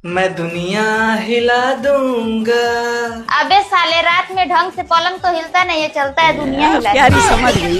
मैं दुनिया हिला दूंगा। अबे साले रात में ढंग से पलंग तो हिलता नहीं है, चलता है दुनिया हिला। प्यारी समझ गई।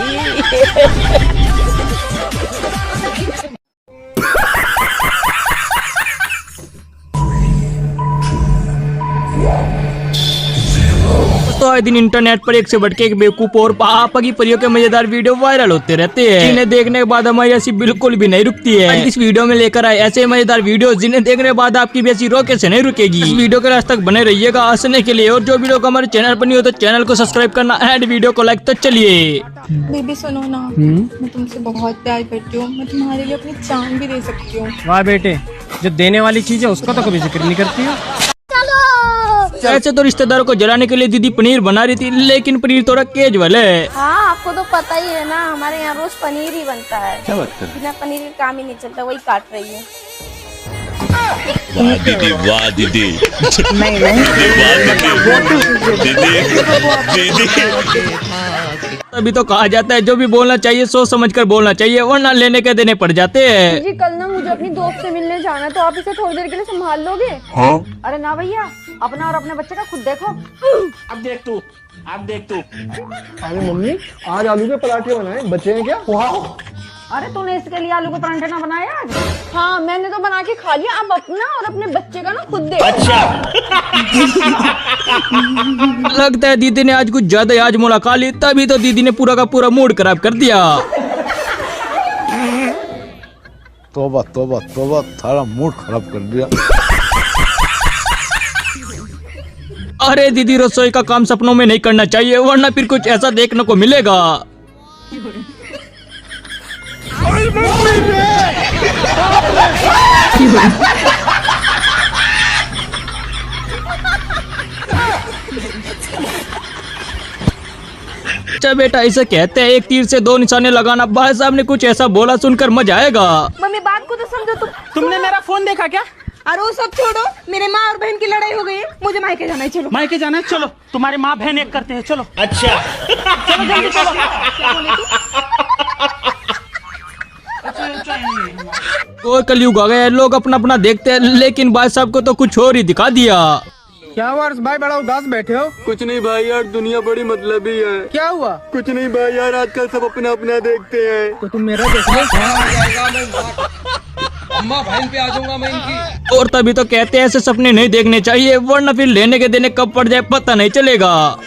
तो आए दिन इंटरनेट पर एक से बढ़ के एक बेवकूफ और पापा की परियों के मजेदार वीडियो वायरल होते रहते हैं, जिन्हें देखने के बाद हमारी हंसी बिल्कुल भी नहीं रुकती है। आज इस वीडियो में लेकर आए ऐसे मजेदार वीडियो जिन्हें देखने के बाद आपकी भी हंसी रोके से नहीं रुकेगी। इस वीडियो के लास्ट तक बने रहिएगा हंसने के लिए। और जो वीडियो को हमारे चैनल पर नहीं हो तो चैनल को सब्सक्राइब करना एंड वीडियो को लाइक। तो चलिए बेबी सुनो ना, मैं तुमसे बहुत प्यार करती हूँ। मैं तुम्हारे लिए अपनी जान भी दे सकती हूँ। वाह बेटे, जो देने वाली चीज है उसका तो कभी जिक्र नहीं करती हो। ऐसे तो रिश्तेदारों को जलाने के लिए दीदी पनीर बना रही थी, लेकिन पनीर थोड़ा केजुअल है। हाँ, आपको तो पता ही है ना, हमारे यहाँ रोज पनीर ही बनता है। क्या बात कर? बिना पनीर के काम ही नहीं चलता, वही काट रही है। वाह दीदी, वाह दीदी। नहीं नहीं दीदी। अभी तो कहा जाता है जो भी बोलना चाहिए सोच समझ कर बोलना चाहिए, वरना लेने के देने पड़ जाते हैं। जी कल ना मुझे अपनी दोस्त से मिलने जाना है, तो आप इसे थोड़ी देर के लिए संभाल लोगे? हाँ? अरे ना भैया, अपना और अपने बच्चे का खुद देखो। अब देख तू। अरे मम्मी, आज आलू के पराठे बनाए, बचे हैं क्या? अरे तूने इसके लिए आलू के परांठे ना बनाए आज? हाँ, मैंने तो बना के खा लिया। अब अपना और अपने बच्चे का ना खुद देखो। लगता है दीदी ने आज कुछ ज्यादा ही आजमोला खा ली, तभी तो दीदी ने पूरा का पूरा मूड खराब कर दिया। तौबा तौबा तौबा, थारा मूड खराब कर दिया। अरे दीदी, रसोई का काम सपनों में नहीं करना चाहिए, वरना फिर कुछ ऐसा देखने को मिलेगा। अच्छा बेटा, इसे कहते हैं एक तीर से दो निशाने लगाना। भाई साहब ने कुछ ऐसा बोला, सुनकर मजा आएगा। मम्मी बात को तो समझो। तुमने मेरा फोन देखा क्या? अरे वो सब छोड़ो, मेरे माँ और बहन की लड़ाई हो गई है, मुझे मायके जाना है। चलो मायके जाना है, चलो। तुम्हारे माँ बहन एक करते हैं, चलो। अच्छा। चलो जल्दी चलो। और कलयुग आ गया है, लोग अपना अपना देखते हैं, लेकिन भाई साहब को तो कुछ और ही दिखा दिया। क्या हुआ भाई, बड़ा उदास बैठे हो? कुछ नहीं भाई यार, दुनिया बड़ी मतलबी है। क्या हुआ? कुछ नहीं भाई यार, आजकल सब अपना अपना देखते हैं। तो तुम मेरा देख लो। अम्मा बहन पे आ जाऊंगा मैं इनकी। और तभी तो कहते हैं ऐसे सपने नहीं देखने चाहिए, वरना फिर लेने के देने कब पड़ जाए पता नहीं चलेगा।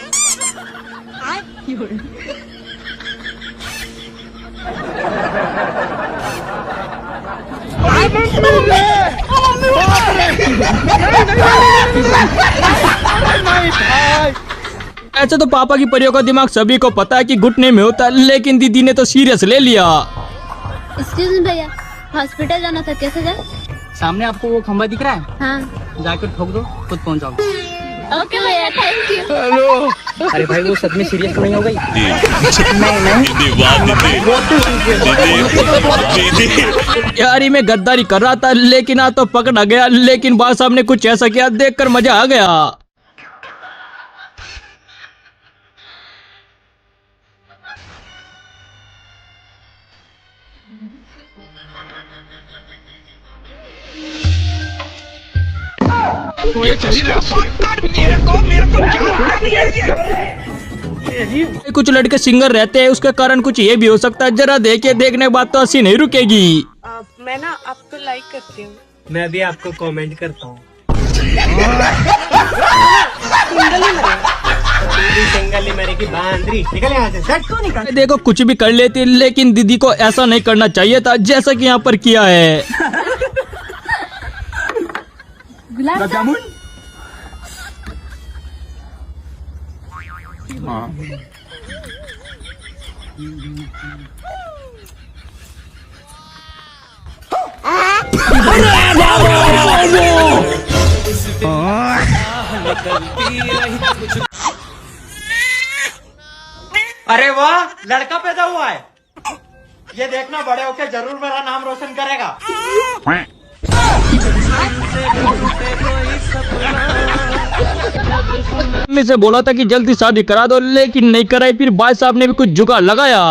ऐसे तो पापा की परियों का दिमाग सभी को पता है कि घुटने में होता है, लेकिन दीदी ने तो सीरियस ले लिया। एक्सक्यूज मी भैया, हॉस्पिटल जाना था, कैसे जाए? सामने आपको वो खंबा दिख रहा है, हाँ। जाकर ठोक दो, खुद पहुंच जाओगे। ओके भैया, थैंक यू। हेलो। अरे भाई, वो सच में सीरियस तो नहीं हो गई? दीदी, वाह दीदी। यारी में गद्दारी कर रहा था, लेकिन आज तो पकड़ा गया। लेकिन बात साहब ने कुछ ऐसा किया, देखकर मजा आ गया। कुछ लड़के सिंगर रहते हैं, उसके कारण कुछ ये भी हो सकता है। जरा देखिए, देखने के बाद तो हंसी नहीं रुकेगी। मैं ना आपको लाइक करती हूँ। मैं भी आपको कमेंट करता हूँ। सिंगल ही मेरे की बांद्री। निकल यहाँ से। देखो, कुछ भी कर लेती, लेकिन दीदी को ऐसा नहीं करना चाहिए था जैसा कि यहाँ पर किया है। गुलाब जामुन। अरे वाह, लड़का पैदा हुआ है। ये देखना, बड़े होके जरूर मेरा नाम रोशन करेगा। मम्मी से बोला था कि जल्दी शादी करा दो, लेकिन नहीं कराई। फिर भाई साहब ने भी कुछ जुगाड़ लगाया।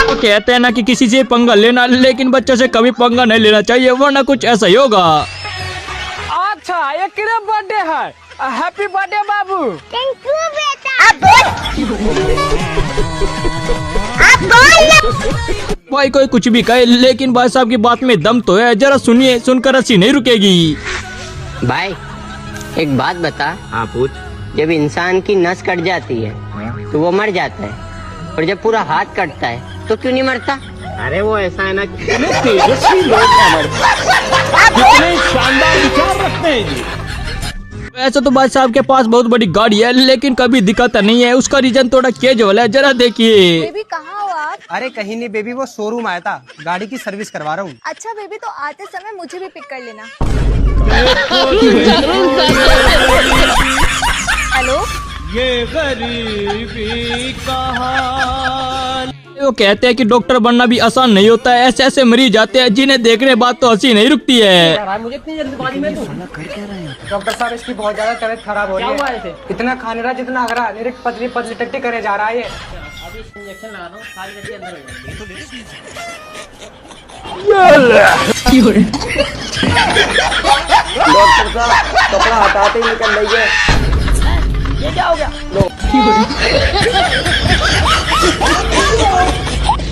तो कहते हैं ना कि किसी से पंगा लेना, लेकिन बच्चों से कभी पंगा नहीं लेना चाहिए, वरना कुछ ऐसा ही होगा। अच्छा ये किधर बर्थडे है? Happy birthday Babu. Thank you बेटा। भाई कोई कुछ भी कहे, लेकिन भाई साहब की बात में दम तो है, जरा सुनिए, सुनकर हंसी नहीं रुकेगी। भाई एक बात बता। हाँ पूछ। जब इंसान की नस कट जाती है तो वो मर जाता है, और जब पूरा हाथ कटता है तो क्यों नहीं मरता? अरे वो ऐसा है ना, तेजस्वी लोग कितने शानदार विचार रखते हैं जी। ऐसा तो भाई साहब के पास बहुत बड़ी गाड़ी है, लेकिन कभी दिखाता नहीं है, उसका रीजन थोड़ा कैजुअल है, जरा देखिए। बेबी कहाँ हो आप? अरे कहीं नहीं बेबी, वो शोरूम आया था, गाड़ी की सर्विस करवा रहा हूँ। अच्छा बेबी, तो आते समय मुझे भी पिक कर लेना। हेलो। ये गरीबी का हाल। वो कहते हैं कि डॉक्टर बनना भी आसान नहीं होता है, ऐसे ऐसे मरीज आते हैं जिन्हें देखने बाद तो हंसी नहीं रुकती है। मुझे इतनी जल्दबाजी में डॉक्टर साहब इसकी बहुत ज्यादा तबीयत खराब हो रही है। इतना खाने रहा जितना अगरा, मेरे पतली पतली टट्टी करे जा रहा है। अभी इंजेक्शन लगा दो, सारी टट्टी अंदर हो जाएगी। डॉक्टर साहब कपड़ा हटाते ही निकल रही है। ये क्या हो गया?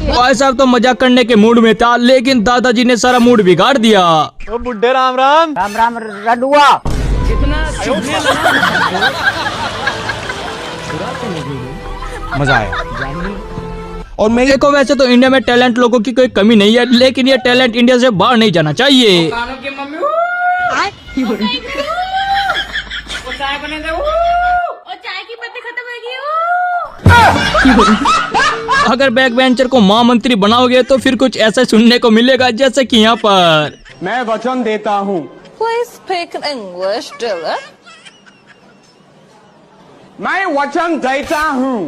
भाई साहब तो मजाक करने के मूड में था, लेकिन दादाजी ने सारा मूड बिगाड़ दिया। ओ बुड्ढे राम राम। राम राम रडुआ। मजा आया। और मैं देखो, वैसे तो इंडिया में टैलेंट लोगों की कोई कमी नहीं है, लेकिन ये टैलेंट इंडिया से बाहर नहीं जाना चाहिए। चाय की पत्ती खत्म हो गई। अगर बैक बेंचर को महामंत्री बनाओगे तो फिर कुछ ऐसा सुनने को मिलेगा, जैसे कि यहाँ पर। मैं वचन देता हूँ। Please speak English, Dylan. मैं वचन देता हूँ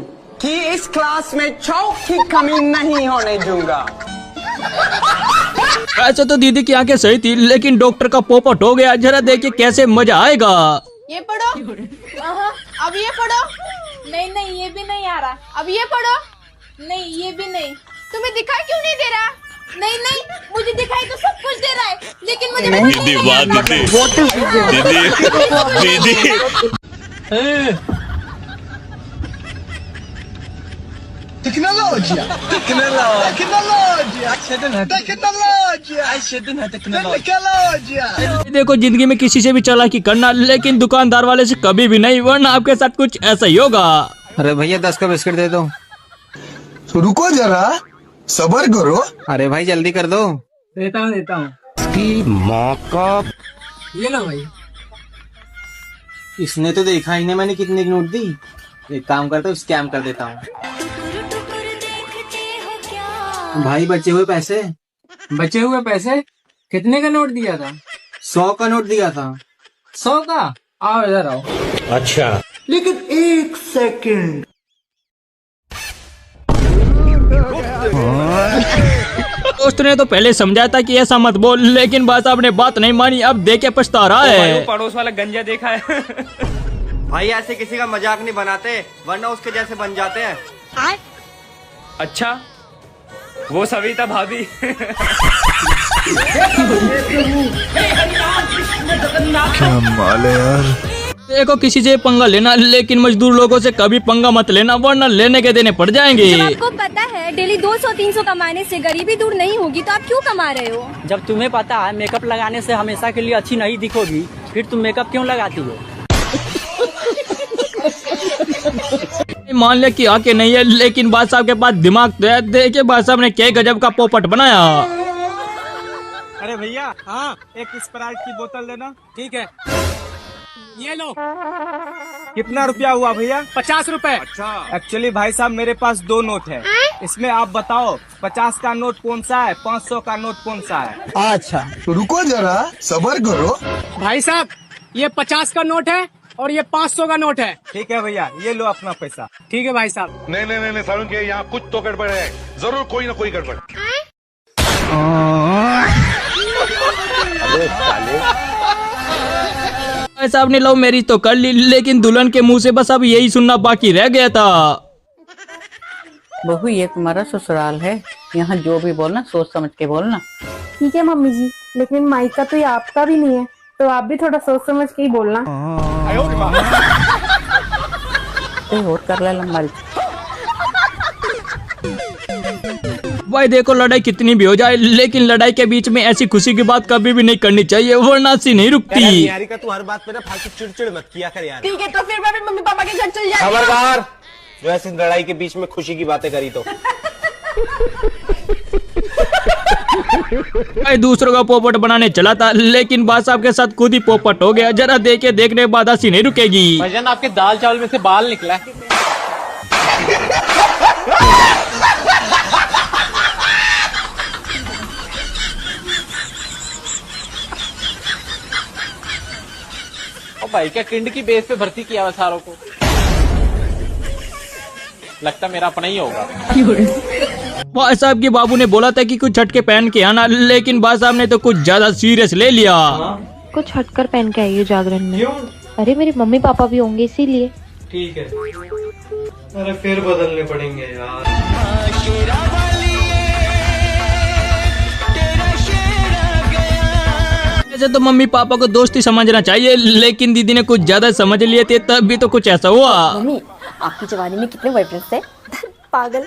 कि इस क्लास में चौक की कमी नहीं होने दूंगा। ऐसे तो दीदी की आंखें सही थी, लेकिन डॉक्टर का पोपट हो गया, जरा देखिए कैसे मजा आएगा। ये पढ़ो। अब ये पढ़ो। नहीं नहीं, ये भी नहीं आ रहा। अब ये पढ़ो। नहीं, ये भी नहीं। तुम्हें दिखाई क्यों नहीं दे रहा? नहीं नहीं, मुझे दिखाई तो सब कुछ दे रहा है, लेकिन मुझे दीदी वाह दीदी दीदी दीदी। टेक्नोलॉजिया देखो, जिंदगी में किसी से भी चालाकी करना, लेकिन दुकानदार वाले से कभी भी नहीं, वरना आपके साथ कुछ ऐसा ही होगा। अरे भैया 10 का बिस्किट दे दो। रुको जरा, सब्र करो। अरे भाई जल्दी कर दो। देता हूँ। ये लो भाई। इसने तो देखा ही नहीं मैंने कितने की नोट दी। एक काम करता हूँ, स्कैम कर देता हूँ। भाई बचे हुए पैसे कितने का नोट दिया था? 100 का नोट दिया था। 100 का? आओ इधर आओ। अच्छा, लेकिन एक सेकंड। दोस्त ने तो पहले समझाया था कि ऐसा मत बोल, लेकिन बात आपने बात नहीं मानी, अब देखे पछता रहा है। पड़ोस वाला गंजा देखा है। भाई ऐसे किसी का मजाक नहीं बनाते, वरना उसके जैसे बन जाते हैं। अच्छा, वो सविता भाभी। क्या माल है यार। देखो, किसी से पंगा लेना, लेकिन मजदूर लोगों से कभी पंगा मत लेना, वरना लेने के देने पड़ जाएंगे। जब आपको पता है डेली 200-300 कमाने से गरीबी दूर नहीं होगी, तो आप क्यों कमा रहे हो? जब तुम्हें पता है मेकअप लगाने से हमेशा के लिए अच्छी नहीं दिखोगी, फिर तुम मेकअप क्यों लगाती हो? मान लिया कि आके नहीं है, लेकिन बादशाह साहब के पास दिमाग तो है। देखिए बादशाह साहब ने क्या गजब का पोपट बनाया। अरे भैया, हाँ एक स्प्राइट की बोतल देना। ठीक है, ये लो। कितना रुपया हुआ भैया? 50 रुपए। अच्छा, एक्चुअली भाई साहब मेरे पास 2 नोट है, इसमें आप बताओ 50 का नोट कौन सा है, 500 का नोट कौन सा है? अच्छा, रुको जरा, सब्र करो। भाई साहब ये 50 का नोट है और ये 500 का नोट है। ठीक है भैया, ये लो अपना पैसा। ठीक है भाई साहब। नहीं सारुण के यहाँ कुछ तो गड़बड़ है, जरूर कोई ना कोई गड़बड़। ऐसा आपने लव मैरिज तो कर ली, लेकिन दुल्हन के मुंह से बस अब यही सुनना बाकी रह गया था। बहू ये तुम्हारा ससुराल है, यहाँ जो भी बोलना सोच समझ के बोलना। ठीक है मम्मी जी, लेकिन मायका तो ये आपका भी नहीं है, तो आप भी थोड़ा सोच समझ के ही बोलना। और कर ले लंबाई। भाई देखो लड़ाई कितनी भी हो जाए, लेकिन लड़ाई के बीच में ऐसी खुशी की बात कभी भी नहीं करनी चाहिए, वरना सी नहीं रुकती। यारी का तू हर बात पे ना फालतू चिड़चिड़ मत किया कर यार। ठीक है तो फिर मैं भी मम्मी पापा के घर चल जाती हूँ। खबरदार, जो ऐसी लड़ाई के बीच में खुशी की बातें करी तो। भाई दूसरों का पोपट बनाने चला था, लेकिन बात साहब के साथ खुद ही पोपट हो गया। जरा देखने के बाद हंसी नहीं रुकेगी। भाईजान आपके दाल चावल में से बाल निकला है। ओ भाई क्या किंड की बेस पे भर्ती किया हुआ सारों को, लगता मेरा अपना ही होगा। भाई साहब के बाबू ने बोला था कि कुछ हटके पहन के आना, लेकिन भाई साहब ने तो कुछ ज्यादा सीरियस ले लिया। कुछ हटकर पहन के आइए जागरण में। अरे मेरे मम्मी पापा भी होंगे इसीलिए। ठीक है, अरे फिर बदलने पड़ेंगे यार। वैसे तो मम्मी पापा को दोस्ती समझना चाहिए, लेकिन दीदी ने कुछ ज्यादा समझ लिए थे, तब भी तो कुछ ऐसा हुआ। मम्मी आपकी जवानी में कितने बॉयफ्रेंड्स थे? पागल,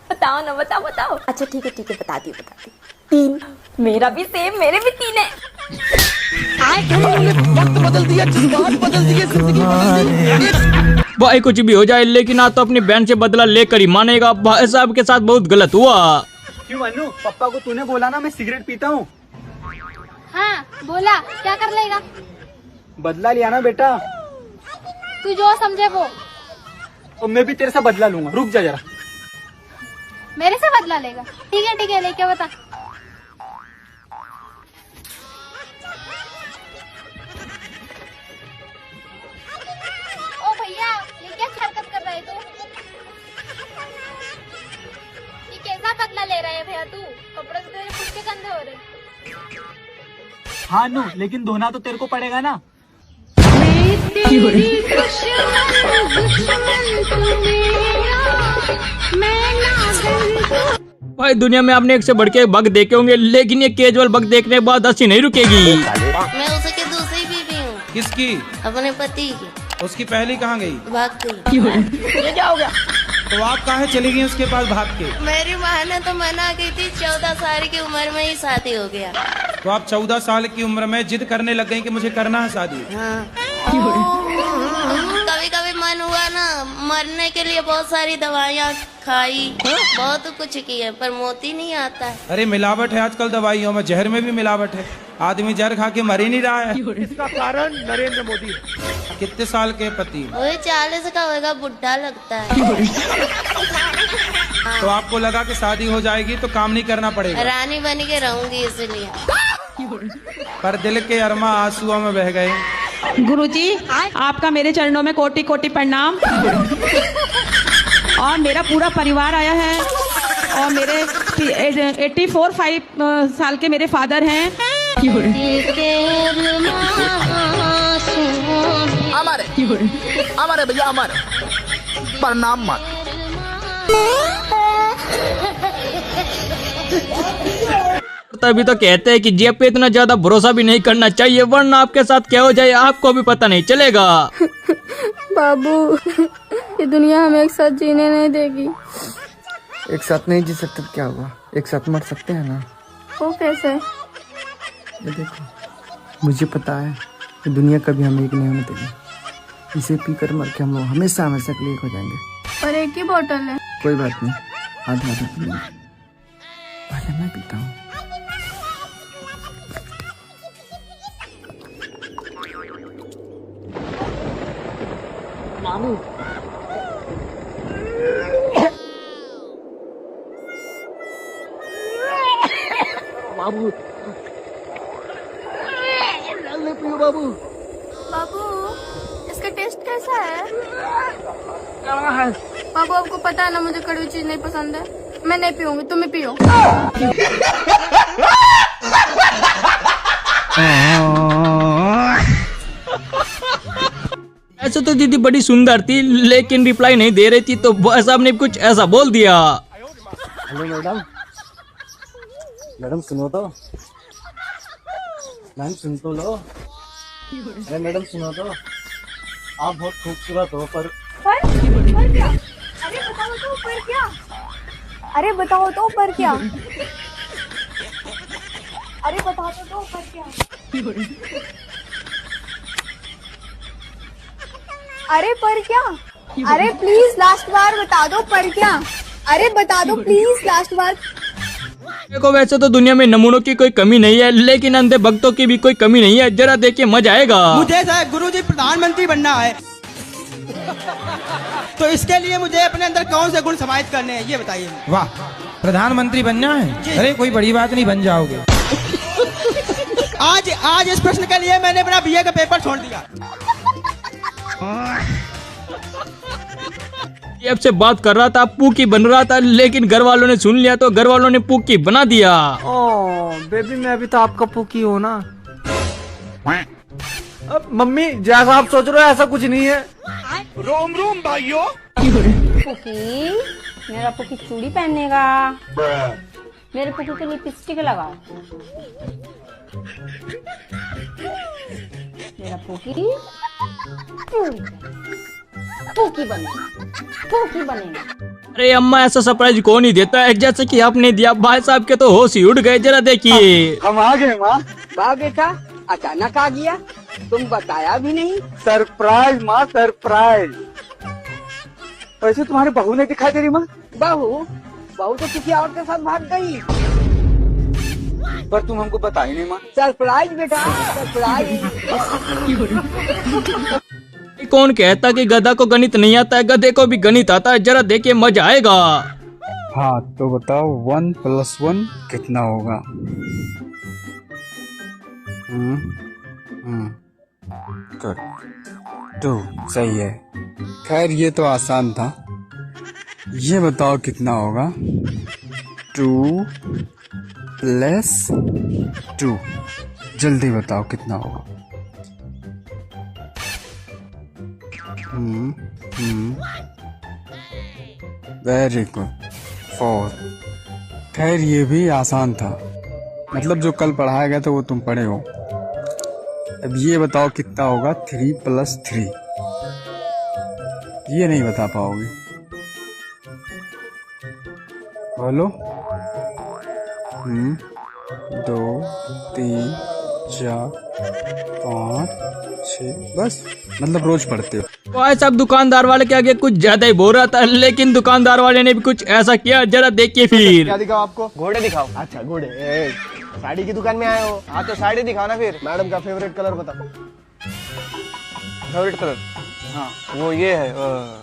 बताओ ना, बताओ। अच्छा ठीक है बताती हूँ। 3। मेरा भी सेम, मेरे भी 3 है। वक्त बदल दिया, जज्बात बदल दिए, जिंदगी बदल दी। भाई कुछ भी हो जाए, लेकिन आज तो अपनी बहन से बदला लेकर ही मानेगा। भाई साहब के साथ बहुत गलत हुआ। क्यों मन्नू, पापा को तूने बोला ना मैं सिगरेट पीता हूँ। हाँ बोला, क्या कर लेगा? बदला लिया ना बेटा। तू जो समझे वो। और मैं भी तेरे से बदला लूंगा, रुक जा जरा। मेरे से बदला लेगा? ठीक है लेके बता। ओ भैया, ये क्या हरकत कर रहा है तू? ये कैसा बदला ले रहा है भैया तू? कपड़े से तेरे खुद के गंदे हो रहे। हाँ नू, लेकिन धोना तो तेरे को पड़ेगा ना। भाई दुनिया में आपने एक से बढ़ के बग देखे होंगे, लेकिन ये केजुअल बग देखने के बाद हंसी नहीं रुकेगी। मैं उसकी दूसरी बीवी हूँ। किसकी? अपने पति की। उसकी पहली कहाँ गई? भाग गई। ये क्या हो गया? तो आप कहाँ चली गई उसके पास भाग के? मेरी माँ ने तो मना की थी, 14 साल की उम्र में ही शादी हो गया। तो आप 14 साल की उम्र में जिद करने लग गई कि मुझे करना है शादी? हाँ। कभी मन हुआ ना, मरने के लिए बहुत सारी दवाइयाँ खाई, बहुत कुछ किया, पर मोती नहीं आता है। अरे मिलावट है आजकल दवाइयों में, जहर में भी मिलावट है। आदमी जहर खा के मर ही नहीं रहा है। इसका कारण नरेंद्र मोदी। कितने साल के पति? वही 40 का होगा, बुढ़ा लगता है। तो आपको लगा कि शादी हो जाएगी तो काम नहीं करना पड़ेगा? रानी बन के रहूंगी इसलिए। पर दिल के अरमा आंसुओं में बह गए। गुरुजी, आपका मेरे चरणों में कोटि कोटि प्रणाम। और मेरा पूरा परिवार आया है, और मेरे 84 साल के मेरे फादर हैं। हमारे भैया हमारे प्रणाम मत। तभी तो कहते हैं कि जेब पे इतना ज्यादा भरोसा भी नहीं करना चाहिए, वरना आपके साथ क्या हो जाए आपको भी पता नहीं चलेगा। बाबू, ये दुनिया हमें एक साथ जीने नहीं देगी। एक साथ नहीं जी सकते तो क्या हुआ, एक साथ मर सकते हैं ना। वो कैसे? ये देखो, मुझे पता है कि दुनिया कभी हमें एक नहीं होने देगी। इसे पीकर मर के हम लोग हमेशा के लिए एक हो जाएंगे। और एक ही बोतल है। कोई बात नहीं, आधा आधा पीएंगे। पहले मैं पीता हूँ। मामू, बाबू, बाबू, बाबू, इसका टेस्ट कैसा है? बाबू आपको पता है ना मुझे कड़वी चीज नहीं पसंद है। मैं नहीं पीऊंगी, तुम्हें पियो। ऐसे तो दीदी बड़ी सुंदर थी लेकिन रिप्लाई नहीं दे रही थी, तो भाई साहब ने कुछ ऐसा बोल दिया। हेलो मैडम, मैडम सुनो तो, मैम सुन तो लो। अरे मैडम सुनो तो, आप बहुत खूबसूरत हो पर क्या? अरे बताओ तो पर क्या? अरे बताओ तो पर क्या? अरे बताओ तो पर क्या? अरे पर क्या? अरे प्लीज लास्ट बार बता दो पर क्या? अरे बता दो प्लीज लास्ट बार। देखो वैसे तो दुनिया में नमूनों की कोई कमी नहीं है, लेकिन अंधे भक्तों की भी कोई कमी नहीं है। जरा देखिए मजा आएगा। मुझे गुरुजी प्रधानमंत्री बनना है, तो इसके लिए मुझे अपने अंदर कौन से गुण समाहित करने हैं ये बताइए। वाह, प्रधानमंत्री बनना है? अरे कोई बड़ी बात नहीं, बन जाओगे। आज इस प्रश्न के लिए मैंने अपना बीए का पेपर छोड़ दिया। अब से बात कर रहा था, पूकी बन रहा था, लेकिन घर वालों ने सुन लिया तो घर वालों ने पूकी बना दिया। ओह बेबी, मैं अभी तो आपका पुकी हूँ ना। अब मम्मी जैसा आप सोच रहे हो ऐसा कुछ नहीं है। रोम रोम भाइयों। पुकी, मेरा पुकी चूड़ी पहनेगा। मेरे पुकी को लिपस्टिक लगाओ। मेरा पुकी पुकी बनेगा, पुकी बनेगा। अरे अम्मा ऐसा सरप्राइज कौन नहीं देता है जैसे कि आपने दिया। भाई साहब के तो होश ही उड़ गए। जरा देखिए। हम आ गए माँ। वाह बेटा, अचानक आ गया, तुम बताया भी नहीं। सरप्राइज माँ, सरप्राइज। वैसे तुम्हारी बहू नहीं दिखाई दे रही माँ? बहू तो किसी और के साथ भाग गई, पर तुम हमको बताई नहीं माँ। सरप्राइज बेटा, सरप्राइज। कौन कहता कि गधा को गणित नहीं आता है? गधे को भी गणित आता है। जरा देखिए मजा आएगा। हाँ तो बताओ 1 + 1 कितना होगा? गुड, 2 सही है। खैर ये तो आसान था। ये बताओ कितना होगा? 2 + 2। जल्दी बताओ कितना होगा? Very good, 4। खैर ये भी आसान था, मतलब जो कल पढ़ाया गया था वो तुम पढ़े हो। अब ये बताओ कितना होगा 3 + 3? ये नहीं बता पाओगे, बोलो। 2 3 4 5 6, बस मतलब रोज पढ़ते हो। भाई साहब दुकानदार वाले के आगे कुछ ज्यादा ही बोल रहा था, लेकिन दुकानदार वाले ने भी कुछ ऐसा किया। जरा देखिए फिर। क्या दिखाओ आपको? घोड़े दिखाओ। अच्छा घोड़े। साड़ी की दुकान में आए हो? हाँ तो साड़ी दिखाओ ना फिर। मैडम का फेवरेट कलर बताओ। Favourite colour? हाँ वो ये है।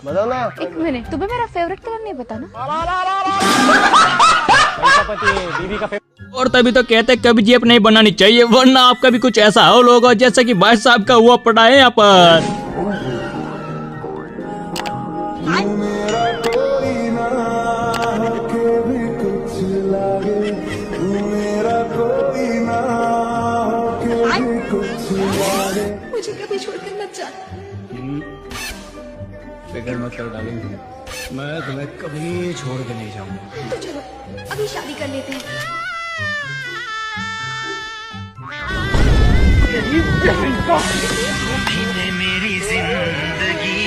बताओ ना। एक मिनट, तुम्हें मेरा फेवरेट कलर नहीं बताना? दीदी का और तभी तो कहते कभी जेब नहीं बनानी चाहिए, वरना आपका भी कुछ ऐसा हो होगा जैसा कि भाई साहब का हुआ पड़ा है यहाँ पर। मुझे कभी छोड़कर मत जा। फिक्र मत करो डार्लिंग, मैं तुम्हें कभी छोड़ के नहीं जाऊंगा। तो चलो अभी शादी कर लेते हैं। मेरी जिंदगी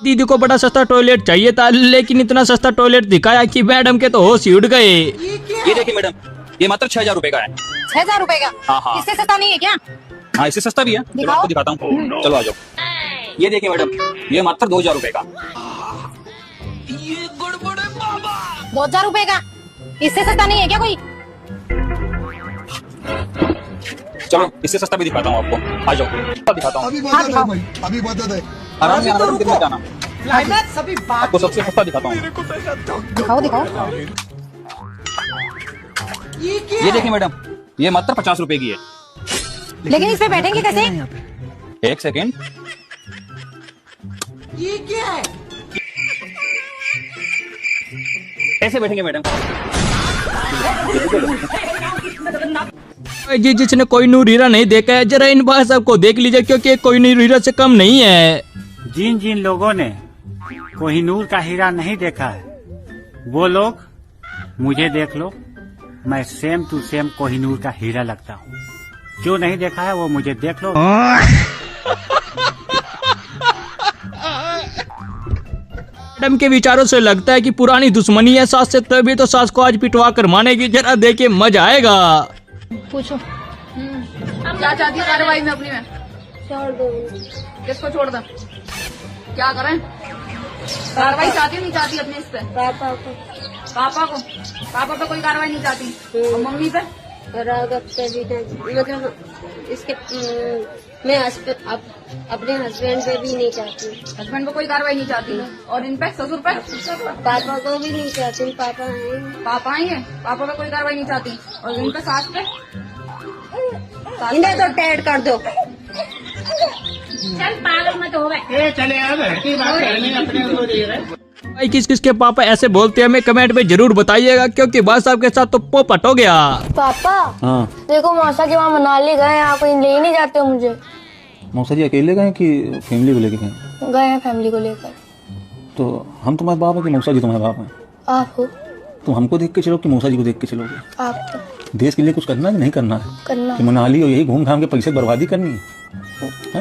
दीदी को बड़ा सस्ता टॉयलेट चाहिए था, लेकिन इतना सस्ता टॉयलेट दिखाया कि मैडम के तो होश ही उड़ गए। ये देखिए मैडम, ये मात्र 6000 रुपए का है। 6000 रुपए का? हाँ हाँ। इससे सस्ता नहीं है क्या? हाँ इससे सस्ता भी है, चलो आपको दिखाता हूँ। चलो आ जाओ। ये देखिए मैडम, ये मात्र 2000 रुपए का। ये गड़बड़ है बाबा। 2000 रुपए का? इससे सस्ता नहीं है क्या कोई? चलो इससे सस्ता भी दिखाता हूँ आपको, आ जाओ दिखाता हूँ। अभी बता दे। आराम से आराम से जाना। क्लाइमैक्स अभी बात। आपको सबसे सस्ता दिखाता हूँ। दिखाओ दिखाओ। ये देखिए मैडम, ये मात्र 50 रुपए की है। लेकिन इस पे बैठेंगे कैसे? एक सेकेंड। ये क्या है? कैसे बैठेंगे मैडम? जी जिसने कोहिनूर हीरा नहीं देखा है जरा इन भाई साहब को देख लीजिए, क्योंकि कोहिनूर हीरा से कम नहीं है। जिन जिन लोगों ने कोहिनूर का हीरा नहीं देखा है वो लोग मुझे देख लो, मैं सेम टू सेम कोहिनूर का हीरा लगता हूँ। जो नहीं देखा है वो मुझे देख लो। मैडम के विचारों से लगता है कि पुरानी दुश्मनी है सास से, तभी तो सास को आज पिटवा कर मानेगी। जरा देखे मजा आएगा। पूछो क्या चाहती है कार्रवाई में अपनी में? छोड़ दो। किसको छोड़ दो? क्या करें? कार्रवाई चाहती नहीं चाहती अपने इस पे? पापा को। पापा को? पापा पे कोई कार्रवाई नहीं चाहती और मम्मी पे? राघव पे भी मतलब इसके मैं अपने हस्बैंड पे भी नहीं चाहती। हस्बैंड पे कोई कार्रवाई नहीं चाहती और इन पे ससुर पे? पापा को भी नहीं चाहती। पापा हैं। पापा आएंगे? पापा पे कोई कार्रवाई नहीं चाहती और इन पे सास पे? इन्हें तो टैड कर दो। चल पागल मत हो गए। चले भाई किस किस के पापा ऐसे बोलते हैं हमें कमेंट में जरूर बताइएगा, क्योंकि बात साहब के साथ तो पोपट हो गया। पापा हाँ देखो मौसा के वहाँ मनाली गए, आप कहीं ले ही नहीं जाते हो मुझे। मौसा जी अकेले गए कि फैमिली को लेके गए? गए हैं फैमिली को लेकर। तो हम तुम्हारे बाप हैं कि मौसा जी तुम्हारे बाप हैं? आप हो। तुम हमको देख के चलो कि मौसा जी को देख के चलोगे? आप तो देश के लिए कुछ करना है कि नहीं करना है? करना कि मनाली और यही घूम घाम के पैसे बर्बादी करनी है?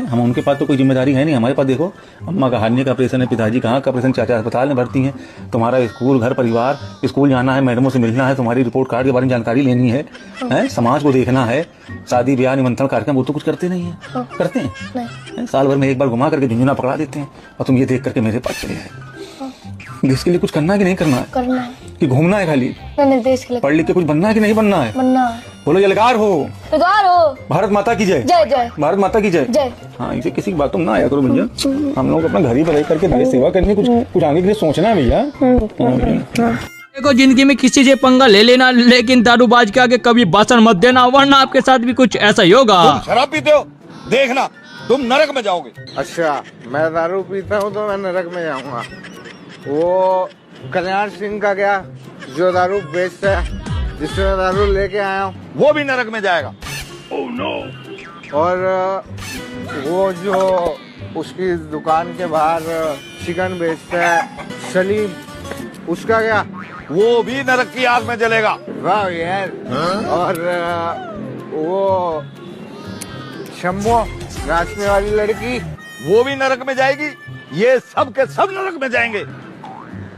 हम उनके पास तो कोई जिम्मेदारी है नहीं। हमारे पास देखो अम्मा का हार्निया का ऑपरेशन है, पिताजी कहाँ का ऑपरेशन, चाचा अस्पताल में भर्ती हैं, तुम्हारा स्कूल घर परिवार, स्कूल जाना है, मैडमों से मिलना है, तुम्हारी रिपोर्ट कार्ड के बारे में जानकारी लेनी है, समाज को देखना है, शादी ब्याह निमंत्रण कार्यक्रम, वो तो कुछ करते नहीं है। करते हैं? साल भर में एक बार घुमा करके झुंझुना पकड़ा देते हैं और तुम ये देख करके मेरे पास चले आए। देश के लिए कुछ करना है कि नहीं करना है? करना है। कि घूमना है खाली? देश के लिए पढ़ लिख के कुछ बनना है कि नहीं बनना है? बनना है। बोलो जलगार हो। जलगार हो। भारत माता की जय। जय जय। भारत माता की जय। जय। हाँ इसे किसी की बातों में ना आया करो भैया। हम लोग अपना घर ही बनाई करके देश सेवा करनी, कुछ आगे के लिए सोचना है भैया। देखो जिंदगी में किसी से पंगा ले लेना, लेकिन दारूबाज के आगे कभी भाषण मत देना, वरना आपके साथ भी कुछ ऐसा ही होगा। तुम शराब पीते हो, देखना तुम नरक में जाओगे। अच्छा मैं दारू पीता हूँ तो मैं नरक में जाऊंगा। वो कल्याण सिंह का क्या जो दारू बेचता है, जिससे मैं दारू लेके आया हूँ, वो भी नरक में जाएगा। Oh no. और वो जो उसकी दुकान के बाहर चिकन बेचता है सलीम, उसका क्या, वो भी नरक की आग में जलेगा। वाह यार। और वो शम्मो नाचने वाली लड़की, वो भी नरक में जाएगी। ये सब के सब नरक में जाएंगे।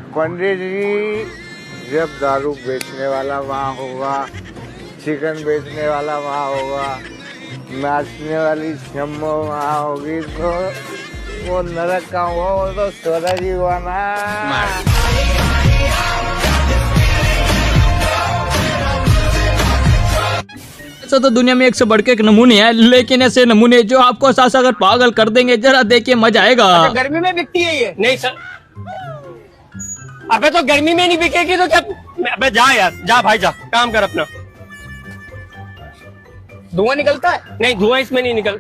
पंडित जी जब दारू बेचने वाला वहाँ होगा, चिकन बेचने वाला वहाँ होगा, नाचने वाली शम्मो वहाँ होगी, तो वो नरक का हुआ, वो तो स्वर्ग ही हुआ ना। ऐसा तो दुनिया में एक से बढ़ के एक नमूने हैं, लेकिन ऐसे नमूने जो आपको साथ अगर पागल कर देंगे, जरा देखिए मजा आएगा। गर्मी में बिकती है ये? नहीं सर। अबे तो गर्मी में नहीं बिकेगी तो क्या? अबे जा यार, जा भाई जा, काम कर अपना। धुआं निकलता है? नहीं धुआं इसमें नहीं निकल।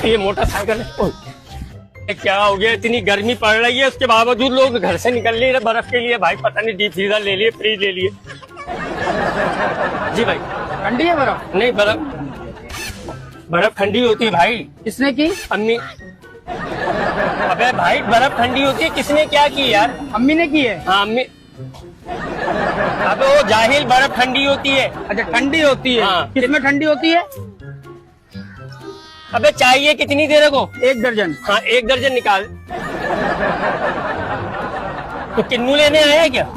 ये मोटरसाइकिल है। क्या हो गया, इतनी गर्मी पड़ रही है उसके बावजूद लोग घर से निकल लिए बर्फ के लिए। भाई पता नहीं डीप फ्रीजर ले लिए, फ्रीज ले लिए। जी भाई ठंडी है बर्फ? नहीं बर्फ ठंडी होती है भाई। किसने की? अम्मी। अबे भाई बर्फ ठंडी होती है, किसने क्या की यार? अम्मी ने की है। हाँ अम्मी। अबे वो जाहिल, बर्फ ठंडी होती है। अच्छा ठंडी होती है। हाँ। किसमें ठंडी होती है? अबे चाहिए कितनी देर को? 1 दर्जन। हाँ 1 दर्जन निकाल। तो किन्नू लेने आया है क्या?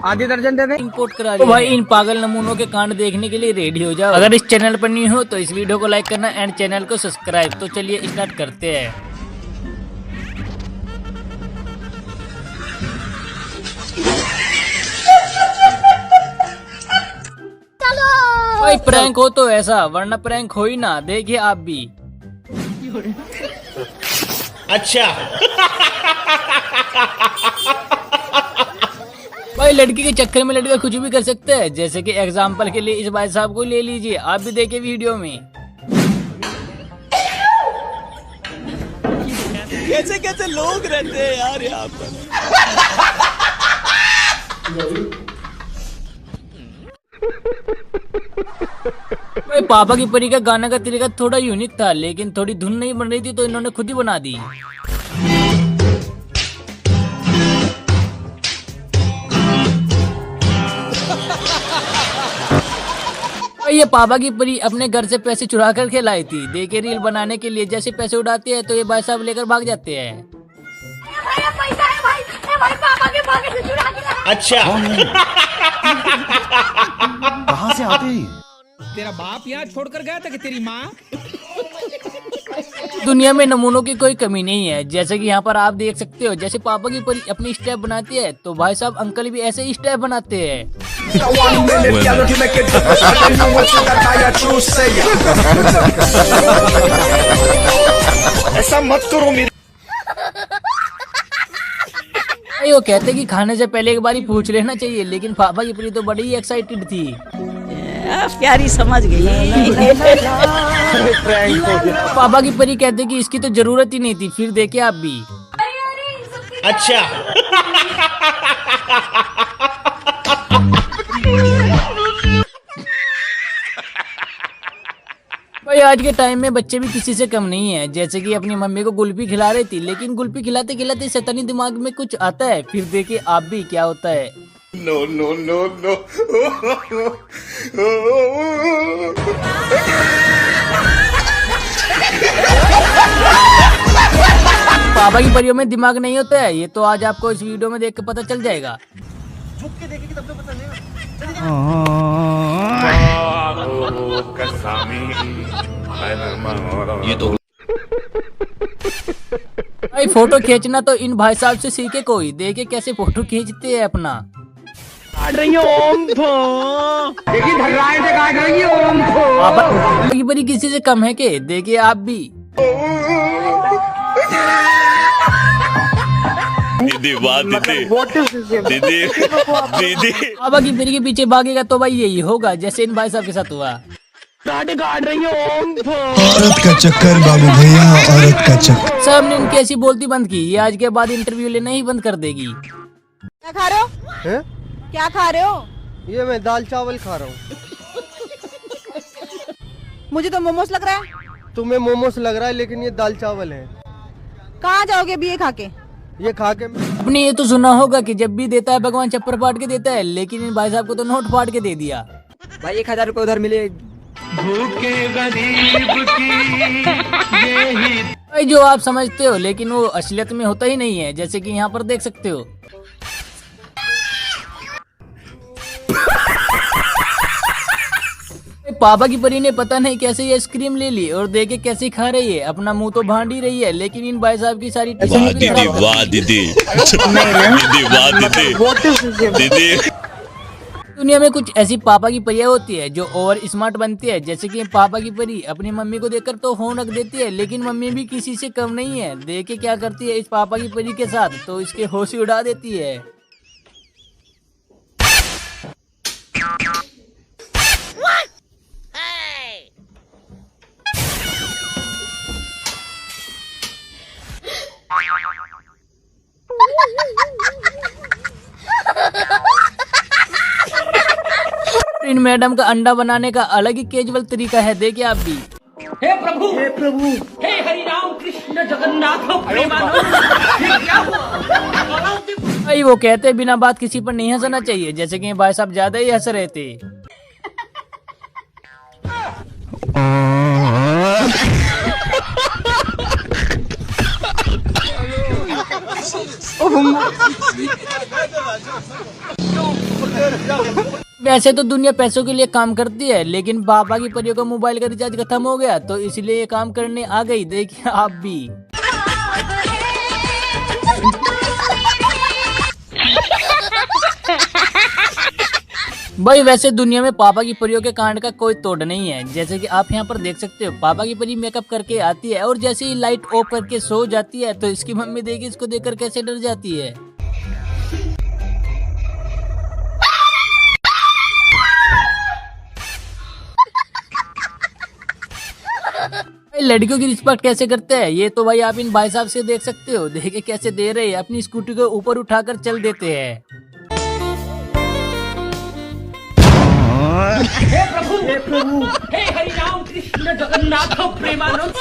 आधी दर्जन दे दे। इंपोर्ट करा दिया। तो भाई इन पागल नमूनों के कांड देखने के लिए रेडी हो जाओ। अगर इस चैनल पर नहीं हो तो इस वीडियो को लाइक करना एंड चैनल को सब्सक्राइब। तो चलिए स्टार्ट करते हैं। भाई प्रैंक हो तो ऐसा, वरना प्रैंक हो ही ना। देखिए आप भी। अच्छा। भाई लड़की के चक्कर में लड़का कुछ भी कर सकता है। जैसे कि एग्जाम्पल के लिए इस भाई साहब को ले लीजिए, आप भी देखिए वीडियो में। कैसे कैसे लोग रहते हैं यार यहाँ पर। भाई पापा की परी का गाना का तरीका थोड़ा यूनिक था, लेकिन थोड़ी धुन नहीं बन रही थी तो इन्होंने खुद ही बना दी। ये पापा की परी अपने घर से पैसे चुरा कर के लाई थी। देखिए रील बनाने के लिए जैसे पैसे उड़ाते हैं तो ये भाई साहब लेकर भाग जाते हैं। अच्छा कहाँ से आते हैं? तेरा बाप यहाँ छोड़कर गया था कि तेरी माँ? दुनिया में नमूनों की कोई कमी नहीं है। जैसे कि यहाँ पर आप देख सकते हो, जैसे पापा की परी अपनी स्टेप बनाती है तो भाई साहब अंकल भी ऐसे ही स्टेप बनाते हैं। ऐसा मत करो मेरे। वो कहते हैं कि खाने से पहले एक बार ही पूछ लेना चाहिए, लेकिन पापा की परी तो बड़ी ही एक्साइटेड थी। प्यारी समझ गई। पापा की परी कहते कि इसकी तो जरूरत ही नहीं थी, फिर देखे आप भी। अच्छा भाई आज के टाइम में बच्चे भी किसी से कम नहीं है। जैसे कि अपनी मम्मी को गुल्फी खिला रही थी, लेकिन गुल्फी खिलाते खिलाते शैतानी दिमाग में कुछ आता है, फिर देखिए आप भी क्या होता है। No no no no. पापा की परियों में दिमाग नहीं होता है, ये तो आज आपको इस वीडियो में देख के पता चल जाएगा। ये तो भाई फोटो खींचना तो इन भाई साहब से सीखे कोई। देखे कैसे फोटो खींचते हैं अपना। पापा की परी किसी से कम है के? देखिए आप भी। दीदी वाह दीदी दीदी दीदी। पापा की परी के पीछे भागेगा तो भाई यही होगा जैसे इन भाई साहब के साथ हुआ। औरत का चक्कर बाबू भैया, औरत का चक्कर। सब ने उनकी ऐसी बोलती बंद की, ये आज के बाद इंटरव्यू लेना ही बंद कर देगी। क्या खा रहे हो? क्या खा रहे हो? ये मैं दाल चावल खा रहा हूँ। मुझे तो मोमोस लग रहा है। तुम्हें मोमोस लग रहा है, लेकिन ये दाल चावल है। कहाँ जाओगे अभी ये खा के? ये खा के अपने ये तो सुना होगा कि जब भी देता है भगवान छप्पर फाड़ के देता है, लेकिन इन भाई साहब को तो नोट फाड़ के दे दिया। भाई 1000 रुपए उधर मिले। भूखे गरीब की यही। भाई जो आप समझते हो, लेकिन वो असलियत में होता ही नहीं है। जैसे कि यहाँ पर देख सकते हो। पापा की परी ने पता नहीं कैसे ये आइसक्रीम ले ली और देखे कैसे खा रही है। अपना मुंह तो भांड ही रही है, लेकिन इन भाई साहब की सारी वाह दीदी वाह दीदी दीदी वाह दीदी दीदी। दुनिया में कुछ ऐसी पापा की परियां होती है जो ओवर स्मार्ट बनती है। जैसे कि पापा की परी अपनी मम्मी को देखकर तो फोन रख देती है, लेकिन मम्मी भी किसी से कम नहीं है। देखे क्या करती है इस पापा की परी के साथ, तो इसके होश ही उड़ा देती है। इन मैडम का अंडा बनाने का अलग ही कैजुअल तरीका है, देखिए आप भी। हे प्रभु हे प्रभु हे हरि राम कृष्ण जगन्नाथ प्रेमानंद। भाई वो कहते हैं बिना बात किसी पर नहीं हंसना चाहिए। जैसे कि भाई साहब ज्यादा ही हंस रहे थे। वैसे तो दुनिया पैसों के लिए काम करती है, लेकिन पापा की परियों का मोबाइल का रिचार्ज खत्म हो गया तो इसलिए ये काम करने आ गई। देखिए आप भी। भाई वैसे दुनिया में पापा की परियों के कांड का कोई तोड़ नहीं है। जैसे कि आप यहाँ पर देख सकते हो, पापा की परी मेकअप करके आती है और जैसे ही लाइट ऑफ करके सो जाती है तो इसकी मम्मी देखी इसको देखकर कैसे डर जाती है। लड़कियों की रिस्पेक्ट कैसे करते हैं ये तो भाई आप इन भाई साहब से देख सकते हो। देखे कैसे दे रहे हैं, अपनी स्कूटी को ऊपर उठाकर चल देते हैं। हे प्रभु हे हरि राम कृष्ण जगन्नाथ प्रेमानंद